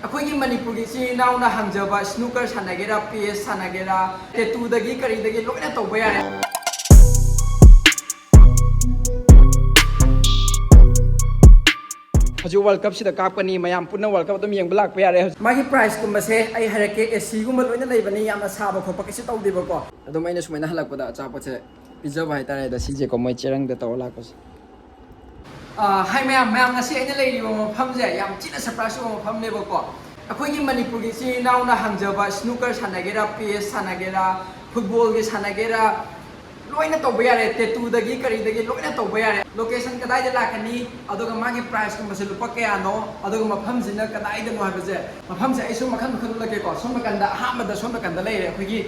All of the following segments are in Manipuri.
ꯑꯩꯈꯣꯏꯒꯤ ꯃꯅꯤꯄꯨꯔꯒꯤ ꯏꯆꯤꯜ ꯏꯅꯥꯎꯅ ꯍꯪꯖꯕ ꯁ꯭ꯅꯨꯀꯔ ꯁꯥꯟꯅꯒꯦꯔꯥ ꯄꯦꯁ ꯁꯥꯟꯅꯒꯦꯔꯥ ꯇꯦꯇꯨꯗꯒꯤ ꯀꯔꯤꯗꯒꯤ ꯂꯣꯏꯅ ꯇꯧꯕ ꯌꯥꯔꯦ ꯍꯧꯖꯤꯛ ꯋꯥꯔꯜ ꯀꯞꯁꯤꯗ ꯀꯥꯞꯀꯅꯤ ꯃꯌꯥꯝ ꯄꯨꯟꯅ ꯋꯥꯔꯜ ꯀꯞ ꯑꯗꯨꯝ ꯌꯦꯡꯕ ꯂꯥꯛꯄ ꯌꯥꯔꯦ ꯃꯥꯒꯤ ꯄ꯭ꯔꯥꯏꯁꯀꯨꯝꯕꯁꯦ ꯑꯩ ꯍꯥꯏꯔꯛꯀꯦ ꯑꯦꯁꯤꯒꯨꯝꯕ ꯂꯣꯏꯅ ꯂꯩꯕꯅꯤ ꯌꯥꯝꯅ ꯁꯥꯕ ꯈꯣꯠꯄ ꯀꯩꯁꯨ ꯇꯧꯗꯦꯕꯀꯣ ꯑꯗꯨꯝ ꯑꯩꯅ ꯁꯨꯃꯥꯏꯅ ꯍꯜꯂꯛꯄꯗ ꯑꯆꯥꯄꯣꯠꯁꯦ ꯄꯤꯖꯕ ꯍꯥꯏꯇꯥꯔꯦ ꯁꯤꯁꯦꯀꯣ ꯃꯣꯏ ꯆꯦꯔꯪꯗ ꯇꯧꯔ ꯂꯥꯛꯄꯁꯦ ꯍꯥꯏ ꯃꯌꯥꯝ ꯉꯁꯤ ꯑꯩꯅ ꯂꯩꯔꯤꯕ ꯃꯐꯝꯁꯦ ꯌꯥꯝ ꯊꯤꯅ ꯁꯔꯄ꯭ꯔꯥꯏꯖ ꯑꯣꯏꯕ ꯃꯐꯝꯅꯦꯕꯀꯣ ꯑꯩꯈꯣꯏꯒꯤ ꯃꯅꯤꯄꯨꯔꯒꯤ ꯏꯆꯤꯜ ꯏꯅꯥꯎꯅ ꯍꯪꯖꯕ ꯁ꯭ꯅꯨꯀꯔ ꯁꯥꯟꯅꯒꯦꯔꯥ ꯄꯦꯁ ꯁꯥꯟꯅꯒꯦꯔꯥ ꯐꯨꯠꯕꯣꯜꯒꯤ ꯁꯥꯟꯅꯒꯦꯔꯥ ꯂꯣꯏꯅ ꯇꯧꯕ ꯌꯥꯔꯦ ꯇꯦꯇꯨꯗꯒꯤ ꯀꯔꯤꯗꯒꯤ ꯂꯣꯏꯅ ꯇꯧꯕ ꯌꯥꯔꯦ ꯂꯣꯀꯦꯁꯟ ꯀꯗꯥꯏꯗ ꯂꯥꯛꯀꯅꯤ ꯑꯗꯨꯒ ꯃꯥꯒꯤ ꯄ꯭ꯔꯥꯏꯁꯀꯨꯝꯕꯁꯦ ꯂꯨꯄꯥ ꯀꯌꯥꯅꯣ ꯑꯗꯨꯒ ꯃꯐꯝꯁꯤꯅ ꯀꯗꯥꯏꯗꯅꯣ ꯍꯥꯏꯕꯁꯦ ꯃꯐꯝꯁꯦ ꯑꯩꯁꯨ ꯃꯈꯜ ꯎꯠꯂꯛꯀꯦꯀꯣ ꯁꯣꯝ ꯅꯥꯀꯟꯗ ꯑꯍꯥꯟꯕꯗ ꯁꯣꯝ ꯅꯥꯀꯟꯗ ꯂꯩꯔꯦ ꯑꯩꯈꯣꯏꯒꯤ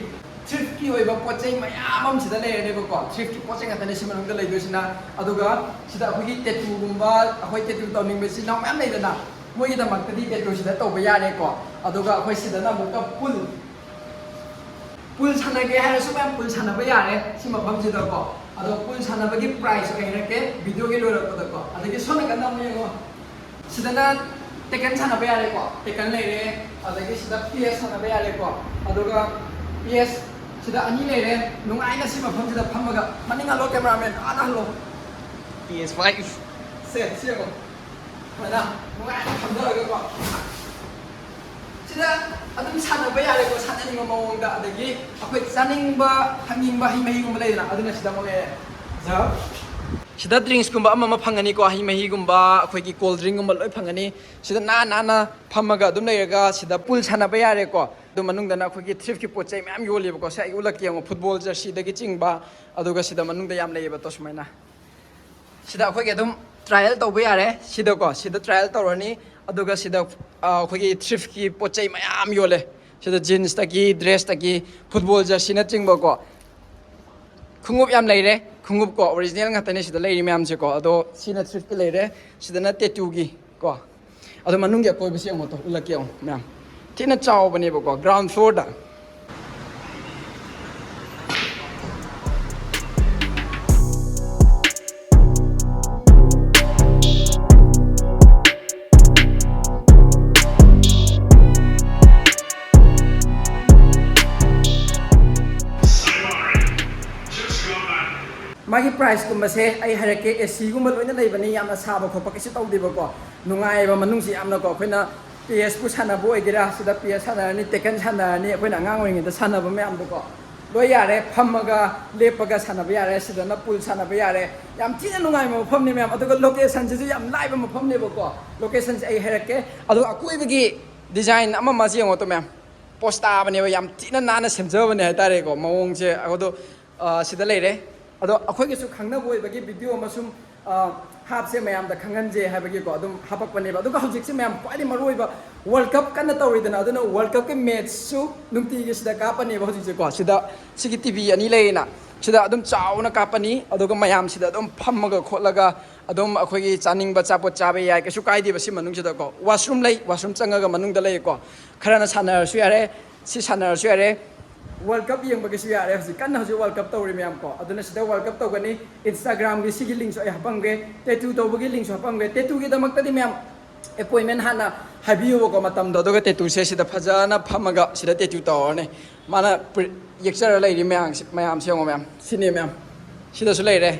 ꯊ꯭ꯔꯤꯐꯀꯤ ꯑꯣꯏꯕ ꯄꯣꯠ ꯆꯩ ꯃꯌꯥꯝ ꯑꯃ ꯁꯤꯗ ꯂꯩꯔꯅꯦꯕꯀꯣ ꯊ꯭ꯔꯤꯐꯀꯤ ꯄꯣꯠ ꯆꯩ ꯉꯥꯛꯇꯅꯦ ꯁꯤ ꯃꯅꯨꯡꯗ ꯂꯩꯗꯣꯏꯁꯤꯅ ꯑꯗꯨꯒ ꯁꯤꯗ ꯑꯩꯈꯣꯏꯒꯤ ꯇꯦꯇꯨꯒꯨꯝꯕ ꯑꯩꯈꯣꯏ ꯇꯦꯇꯨ ꯇꯧꯅꯤꯡꯕ ꯏꯆꯤꯜ ꯏꯅꯥꯎ ꯃꯌꯥꯝ ꯂꯩꯗꯅ ꯃꯣꯏꯒꯤꯗꯃꯛꯇꯗꯤ ꯇꯦꯇꯨꯁꯤꯗ ꯇꯧꯕ ꯌꯥꯔꯦꯀꯣ ꯑꯗꯨꯒ ꯑꯩꯈꯣꯏ ꯁꯤꯗꯅ ꯑꯃꯨꯛꯀ ꯄꯨꯜ ꯁꯥꯟꯅꯒꯦ ꯍꯥꯏꯔꯁꯨ ꯃꯌꯥꯝ ꯄꯨꯜ ꯁꯥꯟꯅꯕ ꯌꯥꯔꯦ ꯁꯤ ꯃꯐꯝꯁꯤꯗꯀꯣ ꯑꯗꯣ ꯄꯨꯜ ꯁꯥꯟꯅꯕꯒꯤ ꯄ꯭ꯔꯥꯏꯁ ꯑꯩ ꯍꯥꯏꯔꯛꯀꯦ ꯚꯤꯗꯤꯑꯣꯒꯤ ꯂꯣꯏꯔꯛꯄꯗꯀꯣ ꯑꯗꯒꯤ ꯁꯣꯝ ꯅꯥꯀꯟꯗ ꯑꯃꯨꯛ ꯌꯦꯡꯉꯣ ꯁꯤꯗꯅ ꯇꯦꯀꯟ ꯁꯥꯟꯅꯕ ꯌꯥꯔꯦꯀꯣ ꯇꯦꯀꯟ ꯂꯩꯔꯦ ꯑꯗꯒꯤ ꯁꯤꯗ ꯄꯤएस ꯁꯥꯟꯅꯕ ꯌꯥꯔꯦꯀꯣ ꯑꯗꯨꯒ ꯄꯤएस sida ani leire nungaina si mafam sida phamaga maning halo cameraman ana halo PS5 se sigo mana nungaina phamdaraga ko sida adum sanaba yare ko sanani mawongda adagi akhoi chaningba hamingba himahi gumba leina aduna sida mo le ja sida drinks gumba ama phangani ko himahi gumba akhoi ki cold drink gumba loi phangani sida na phamaga adum leiraga sida pool sanaba yare ko do manungdana akhoi thrift ki pochai mayam yoleba ko sai ulak yang football jersey dagi chingba aduga sida manungda yam leiba to sumaina sida akhoi ge dum trial tawba yare sida ko sida trial tawrani aduga sida akhoi thrift ki pochai mayam yole sida jeans taki dress taki football jersey na chingba ko khungup yam leire khungup ko original ngatane sida leiri mayam se ko ado sina thrift ki leire sida na tattoo gi ko ado manung ge koi bisi ang to ulak yang mayam tina chaw bane ko ground floor da magi price kumba se ai harake AC gumba loina leibani yamna saba khopa kaisi tawdeba ko nungai ba manung si amna ko khoina PS pu sana bo egira sida PS sana ni tekan sana ni khoina ngang oing da sana ba mayam ko loi yare phamaga lepaga sana ba yare sida na pool sana ba yare yam tina nungai ma pham ni mayam aduga location se yam live ma pham ne ba ko location se ai harake adu akoi bagi design ama ma jeng to mayam posta ba ne yam tina nana semja ba ne ha tare ko mawong se agodo sida leire ado akhoi ge su khangna boi bagi video masum hap se mayam da khangan je ha bagi ko adum hapak pane ba aduga hojik se mayam kwai maroi ba world cup kana tawridana aduna world cup ke match su nungti ge sida ka pane ba hojik se ko sida sigi tv ani leina sida adum chauna ka pani aduga mayam sida adum phammaga khotlaga adum akhoi ge chaning ba chapot chabe yai ke su kai di ba si manung sida ko washroom lei washroom changaga manung da lei ko kharana sanar su yare si sanar su yare World Cup yang bagi suya ada sih kan harus World Cup tahu ni mayam ko aduna sudah World Cup tahu kan ni Instagram gi sigi link so ay hapang ge tattoo tahu bagi link so hapang ge tattoo kita mak tadi mayam appointment hana habiyo ko matam do ga tattoo se sida phajana phamaga sida tattoo tahu ne mana yexara lai ri mayam se ngo mayam sini mayam sida su lai re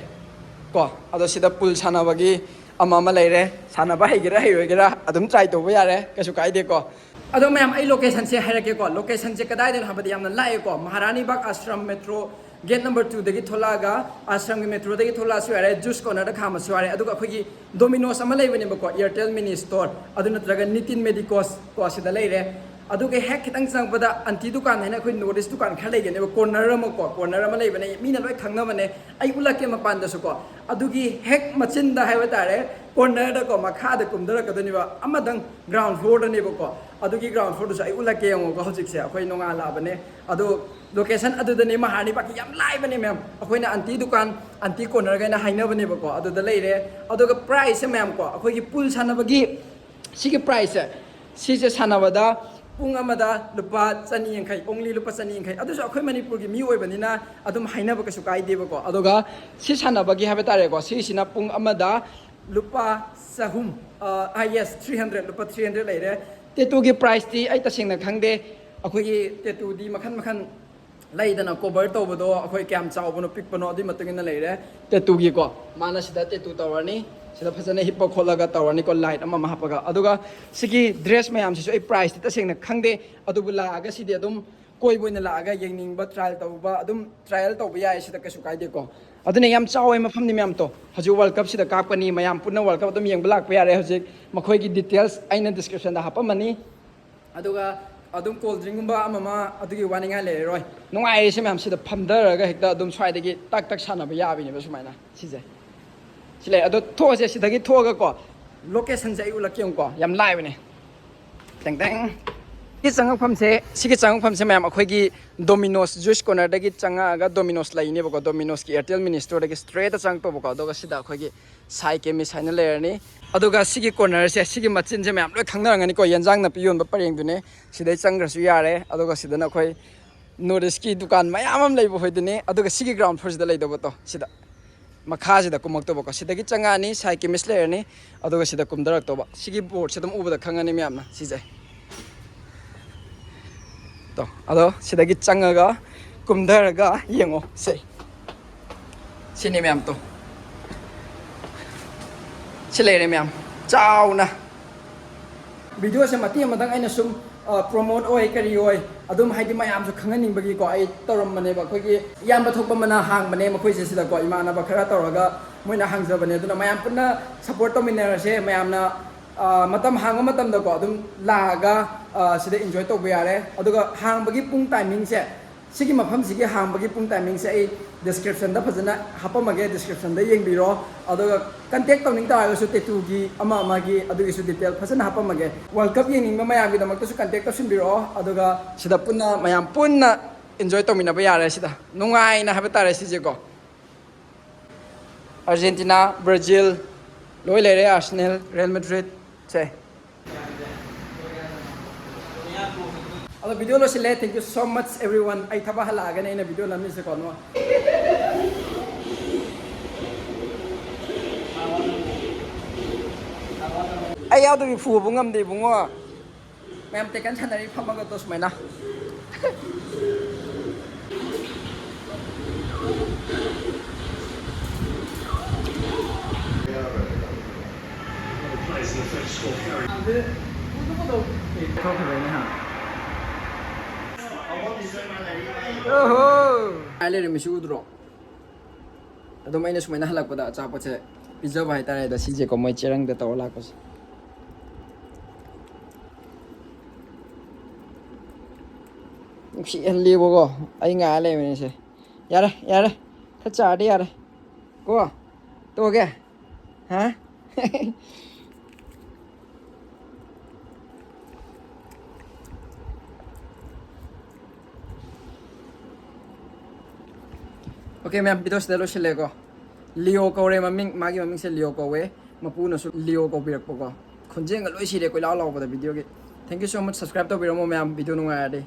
ko ado sida pool sana bagi ama lai re sana ba higira higira adum try tahu ba yare kasu kai de ko ado mayam ai location se harake ko location se kadai den habadi yamna lai ko Maharani Bagh Ashram Metro gate number 2 dagi tholaga ashram gi metro dagi thola su are juice corner da khama su are aduga khoi gi Domino's ama lai bani ko Airtel mini store adu natraga Nitin Medicos ko asida lai re aduga hek khitang sang pada anti dukan haina khoi notice dukan khar lai ge ne corner ama ko corner ama lai bani mina loi khangna bane ai ulake ma pan da su ko adugi hek machin da haiba tare corner da ko makha da kumdara ka dani ba amadang ground floor da ne ko adugi ground floor du ai ulake yang ko hojik se akhoi nonga la bane adu location adu da ne Maharani Bagh yam lai bane mem akhoi na anti dukan anti corner ga na haina bane ko adu da leire adu ga price mem ko akhoi gi pool sana bagi sigi price si se sana bada pung amada lupa chani yankai only lupa chani yankai adu so akhoi manipur gi mi oi bani na adum haina ba ka su kai de ko adu ga si sana bagi ha betare ko si sina pung amada lupa sahum yes 300 lupa 300 leire ꯇꯦꯇꯨꯒꯤ ꯄ꯭ꯔꯥꯏꯁꯇꯤ ꯑꯩ ꯇꯁꯦꯡꯅ ꯈꯪꯗꯦ ꯑꯩꯈꯣꯏꯒꯤ ꯇꯦꯇꯨꯗꯤ ꯃꯈꯟ ꯃꯈꯟ ꯂꯩꯗꯅ ꯀꯣꯚꯔ ꯇꯧꯕꯗꯣ ꯑꯩꯈꯣꯏ ꯀꯌꯥꯝ ꯆꯥꯎꯕꯅꯣ ꯄꯤꯛꯄꯅꯣ ꯑꯗꯨꯒꯤ ꯃꯇꯨꯡ ꯏꯟꯅ ꯂꯩꯔꯦ ꯇꯦꯇꯨꯒꯤꯀꯣ ꯃꯥꯅ ꯁꯤꯗ ꯇꯦꯇꯨ ꯇꯧꯔꯅꯤ ꯁꯤꯗ ꯐꯖꯅ ꯍꯤꯞꯄ ꯈꯣꯠꯂꯒ ꯇꯧꯔꯅꯤꯀꯣ ꯂꯥꯏꯠ ꯑꯃ ꯍꯥꯞꯄꯒ ꯑꯗꯨꯒ ꯁꯤꯒꯤ ꯗ꯭ꯔꯦꯁ ꯃꯌꯥꯝꯁꯤꯁꯨ ꯑꯩ ꯄ꯭ꯔꯥꯏꯁꯇꯤ ꯇꯁꯦꯡꯅ ꯈꯪꯗꯦ ꯑꯗꯨꯕꯨ ꯂꯥꯛꯑꯒ ꯁꯤꯗꯤ ꯑꯗꯨꯝ ꯀꯣꯏꯕ ꯑꯣꯏꯅ ꯂꯥꯛꯑꯒ ꯌꯦꯡꯅꯤꯡꯕ ꯇ꯭ꯔꯥꯏꯜ ꯇꯧꯕ ꯑꯗꯨꯝ ꯇ꯭ꯔꯥꯏꯌꯦꯜ ꯇꯧꯕ ꯌꯥꯏ ꯁꯤꯗ ꯀꯩꯁꯨ ꯀꯥꯏꯗꯦꯀꯣ ꯑꯗꯨꯅ ꯌꯥꯝ ꯆꯥꯎꯋꯦ ꯃꯐꯝꯅꯤ ꯃꯌꯥꯝꯇꯣ ꯍꯧꯖꯤꯛ ꯋꯥꯔꯜ ꯀꯞꯁꯤꯗ ꯀꯥꯞꯀꯅꯤ ꯃꯌꯥꯝ ꯄꯨꯟꯅ ꯋꯥꯔꯜ ꯀꯞ ꯑꯗꯨꯝ ꯌꯦꯡꯕ ꯂꯥꯛꯄ ꯌꯥꯔꯦ ꯍꯧꯖꯤꯛ ꯃꯈꯣꯏꯒꯤ ꯗꯤꯇꯦꯜꯁ ꯑꯩꯅ ꯗꯤꯁꯀ꯭ꯔꯤꯞꯁꯟꯗ ꯍꯥꯞꯄꯝꯃꯅꯤ ꯑꯗꯨꯒ ꯑꯗꯨꯝ ꯀꯣꯜ ꯗ꯭ꯔꯤꯡꯒꯨꯝꯕ ꯑꯃ ꯑꯗꯨꯒꯤ ꯋꯥꯅꯤꯡꯉꯥꯏ ꯂꯩꯔꯔꯣꯏ ꯅꯨꯡꯉꯥꯏꯔꯤꯁꯦ ꯃꯌꯥꯝ ꯁꯤꯗ ꯐꯝꯊꯔꯒ ꯍꯦꯛꯇ ꯑꯗꯨꯝ ꯁ꯭ꯋꯥꯏꯗꯒꯤ ꯇꯛ ꯇꯛ ꯁꯥꯟꯅꯕ ꯌꯥꯕꯤꯅꯦꯕ ꯁꯨꯃꯥꯏꯅ ꯁꯤꯁꯦ ꯁꯤ ꯂꯩ ꯑꯗꯣ ꯊꯣꯛꯑꯁꯦ ꯁꯤꯗꯒꯤ ꯊꯣꯛꯑꯒꯀꯣ ꯂꯣꯀꯦꯁꯟꯁꯦ ꯑꯩ ꯎꯠꯂꯛꯀꯦ ꯌꯦꯡꯉꯨꯀꯣ ꯌꯥꯝ ꯂꯥꯏꯕꯅꯦ ꯇꯦꯡ ꯇꯦꯡ ꯁꯤꯒꯤ ꯆꯪꯉꯛꯐꯝꯁꯦ ꯃꯌꯥꯝ ꯑꯩꯈꯣꯏꯒꯤ ꯗꯣꯃꯤꯅꯣꯁ ꯖꯨꯏꯁ ꯀꯣꯔꯅꯔꯗꯒꯤ ꯆꯪꯉꯛꯑꯒ ꯗꯣꯃꯤꯅꯣꯁ ꯂꯩꯅꯦꯕꯀꯣ ꯗꯣꯃꯤꯅꯣꯁꯀꯤ ꯑꯦꯌꯔꯇꯦꯜ ꯃꯤꯅꯤ ꯁ꯭ꯇꯣꯔꯗꯒꯤ ꯁ꯭ꯇ꯭ꯔꯦꯠꯇ ꯆꯪꯉꯛꯇꯧꯕꯀꯣ ꯑꯗꯨꯒ ꯁꯤꯗ ꯑꯩꯈꯣꯏꯒꯤ ꯁꯥꯏ ꯀꯦꯃꯤꯁ ꯍꯥꯏꯅ ꯂꯩꯔꯅꯤ ꯑꯗꯨꯒ ꯁꯤꯒꯤ ꯀꯣꯔꯅꯔꯁꯦ ꯁꯤꯒꯤ ꯃꯆꯤꯟꯁꯦ ꯃꯌꯥꯝ ꯂꯣꯏ ꯈꯪꯅꯔꯝꯒꯅꯤꯀꯣ ꯌꯦꯟꯖꯥꯡ ꯅꯥꯄꯤ ꯌꯣꯟꯕ ꯄꯔꯦꯡꯗꯨꯅꯦ ꯁꯤꯗꯩ ꯆꯪꯈ꯭ꯔꯁꯨ ꯌꯥꯔꯦ ꯑꯗꯨꯒ ꯁꯤꯗꯅ ꯑꯩꯈꯣꯏ ꯅꯣꯔꯠ ꯏꯁꯀꯤ ꯗꯨꯀꯥꯟ ꯃꯌꯥꯝ ꯑꯃ ꯂꯩꯕ ꯍꯣꯏꯗꯨꯅꯤ ꯑꯗꯨꯒ ꯁꯤꯒꯤ ꯒ꯭ꯔꯥꯎꯟ ꯐ꯭ꯂꯣꯔꯁꯤꯗ ꯂꯩꯗꯧꯕꯇꯣ ꯁꯤꯗ ꯃꯈꯥꯁꯤꯗ ꯀꯨꯝꯃꯛꯇꯧꯕꯀꯣ ꯁꯤꯗꯒꯤ ꯆꯪꯉꯛꯑꯅꯤ ꯁꯥꯏ ꯀꯦꯃꯤꯁ ꯂꯩꯔꯅꯤ ꯑꯗꯨꯒ ꯁꯤꯗ ꯀꯨꯝꯊꯔꯛꯇꯧꯕ ꯁꯤꯒꯤ ꯕꯣꯔꯗꯁꯦ ꯑꯗꯨꯝ ꯎꯕꯗ ꯈꯪꯉꯅꯤ ꯃꯌꯥꯝꯅ ꯁꯤꯁꯦ ꯇꯣ ꯑꯗꯣ ꯁꯤꯗꯒꯤ ꯆꯪꯉꯒ ꯀꯨꯝꯊꯔꯒ ꯌꯦꯡꯉꯣ ꯁꯤꯅꯤ ꯃꯌꯥꯝ ꯇꯣ ꯁꯤ ꯂꯩꯔꯦ ꯃꯌꯥꯝ ꯆꯥꯎꯅ ꯚꯤꯗꯤꯑꯣꯁꯦ ꯃꯇꯦꯛ ꯑꯃꯇꯪ ꯑꯩꯅ ꯁꯨꯝ ꯄ꯭ꯔꯣꯃꯣꯠ ꯑꯣꯏ ꯀꯔꯤ ꯑꯣꯏ ꯑꯗꯨꯝ ꯍꯥꯏꯗꯤ ꯃꯌꯥꯝꯁꯨ ꯈꯪꯍꯟꯅꯤꯡꯕꯒꯤꯀꯣ ꯑꯩ ꯇꯧꯔꯝꯕꯅꯦꯕ ꯑꯩꯈꯣꯏꯒꯤ ꯏꯌꯥꯝꯕ ꯊꯣꯛꯄ ꯑꯃꯅ ꯍꯥꯡꯕꯅꯦ ꯃꯈꯣꯏꯁꯦ ꯁꯤꯗꯀꯣ ꯏꯃꯥꯟꯅꯕ ꯈꯔ ꯇꯧꯔꯒ ꯃꯣꯏꯅ ꯍꯥꯡꯖꯕꯅꯦ ꯑꯗꯨꯅ ꯃꯌꯥꯝ ꯄꯨꯟꯅ ꯁꯞꯄꯣꯔꯠ ꯇꯧꯃꯤꯟꯅꯔꯁꯦ ꯃꯌꯥꯝꯅ ꯃꯇꯝ ꯍꯥꯡꯕ ꯃꯇꯝꯗꯀꯣ ꯑꯗꯨꯝ ꯂꯥꯛꯑꯒ ꯁꯤꯗ ꯏꯟꯖꯣꯏ ꯇꯧꯕ ꯌꯥꯔꯦ ꯑꯗꯨꯒ ꯍꯥꯡꯕꯒꯤ ꯄꯨꯡ ꯇꯥꯏꯃꯤꯡꯁꯦ ꯁꯤꯒꯤ ꯃꯐꯝꯁꯤꯒꯤ ꯍꯥꯡꯕꯒꯤ ꯄꯨꯡ ꯇꯥꯏꯃꯤꯡꯁꯦ ꯑꯩ ꯗꯤꯁꯀ꯭ꯔꯤꯞꯁꯟꯗ ꯐꯖꯅ ꯍꯥꯞꯄꯝꯃꯒꯦ ꯗꯤꯁꯀ꯭ꯔꯤꯞꯁꯟꯗ ꯌꯦꯡꯕꯤꯔꯣ ꯑꯗꯨꯒ ꯀꯟꯇꯦꯛ ꯇꯧꯅꯤꯡ ꯇꯥꯔꯒꯁꯨ ꯇꯦꯇꯨꯒꯤ ꯑꯃꯒꯤ ꯑꯗꯨꯒꯤꯁꯨ ꯗꯤꯇꯦꯜ ꯐꯖꯅ ꯍꯥꯞꯄꯝꯃꯒꯦ ꯋꯥꯔꯜ ꯀꯞ ꯌꯦꯡꯅꯤꯡꯕ ꯃꯌꯥꯝꯒꯤꯗꯃꯛꯇꯁꯨ ꯀꯟꯇꯦꯛ ꯇꯧꯁꯤꯟꯕꯤꯔꯛꯑꯣ ꯑꯗꯨꯒ ꯁꯤꯗ ꯄꯨꯟꯅ ꯃꯌꯥꯝ ꯄꯨꯟꯅ ꯏꯟꯖꯣꯏ ꯇꯧꯃꯤꯟꯅꯕ ꯌꯥꯔꯦ ꯁꯤꯗ ꯅꯨꯡꯉꯥꯏꯅ ꯍꯥꯏꯕ ꯇꯥꯔꯦ ꯁꯤꯁꯦꯀꯣ ꯑꯥꯔꯖꯦꯟꯇꯤꯅꯥ ꯕ꯭ꯔꯥꯖꯤꯜ ꯂꯣꯏ ꯂꯩꯔꯦ ꯑꯥꯔꯁꯦꯅꯦꯜ ꯔꯤꯌꯦꯜ ꯃꯦꯗ꯭ꯔꯤꯠ ꯁꯦ ꯑꯗꯣ ꯚꯤꯗꯤꯑꯣ ꯂꯣꯏꯁꯤꯜꯂꯦ thank you so much everyone ꯑꯩ ꯊꯕꯛ ꯍꯜꯂꯛꯑꯒꯅꯤ ꯑꯩꯅ ꯚꯤꯗꯤꯑꯣ ꯅꯝꯃꯤꯁꯦꯀꯣ ꯑꯩ ꯌꯥꯎꯗꯕꯤ ꯐꯨꯕ ꯉꯝꯗꯦ ꯏꯕꯨꯡꯉꯣ ꯃꯌꯥꯝ ꯇꯦꯀꯟ ꯁꯥꯟꯅꯔꯤ ꯐꯝꯃꯒ ꯇꯣ ꯁꯨꯃꯥꯏꯅ ꯂꯩꯔꯝꯃꯤꯁꯤ ꯎꯗ꯭ꯔꯣ ꯑꯗꯨꯝ ꯑꯩꯅ ꯁꯨꯃꯥꯏꯅ ꯍꯜꯂꯛꯄꯗ ꯑꯆꯥꯄꯣꯠꯁꯦ ꯄꯤꯖꯕ ꯍꯥꯏꯇꯥꯔꯦ ꯁꯤꯁꯦꯀꯣ ꯃꯣꯏ ꯆꯦꯔꯪꯗ ꯇꯧꯔ ꯂꯥꯛꯄꯁꯦ ꯅꯨꯡꯁꯤꯍꯜꯂꯤꯕꯀꯣ ꯑꯩ ꯉꯥꯏꯔ ꯂꯩꯕꯅꯤꯁꯦ ꯌꯥꯔꯦ ꯈꯔ ꯆꯥꯔꯗꯤ ꯌꯥꯔꯦ ꯀꯣ ꯇꯣꯛꯑꯒꯦ ꯍꯥ ओके मैम भिडियोसꯤꯗ ꯂꯣꯏꯁꯤꯜꯂꯦꯀꯣ ꯂꯤꯑꯣ ꯀꯧꯔꯦ ꯃꯥꯒꯤ ꯃꯃꯤꯡꯁꯦ ꯂꯤꯑꯣ ꯀꯧꯋꯦ ꯃꯄꯨꯅꯁꯨ ꯂꯤꯑꯣ ꯀꯧꯕꯤꯔꯛꯄꯀꯣ ꯈꯣꯟꯖꯦꯜꯒ ꯂꯣꯏ ꯁꯤꯔꯦ ꯀꯣꯏꯂꯥꯎ ꯂꯥꯎꯕꯗ ꯚꯤꯗꯤꯑꯣꯒꯤ ꯊꯦꯡꯛ ꯌꯨ ꯁꯣ ꯃꯆ ꯁꯕꯁꯀ꯭राꯏꯕ ꯇꯧꯕꯤꯔꯝꯃꯣ ꯃꯌꯥꯝ ꯚꯤꯗꯤꯑꯣ ꯅꯨꯡꯉꯥꯏꯔꯗꯤ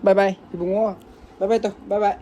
ꯕꯥꯏ ꯕꯥꯏ ꯏꯕꯨꯡꯉꯣ ꯕꯥꯏ ꯇꯧ ꯕꯥꯏ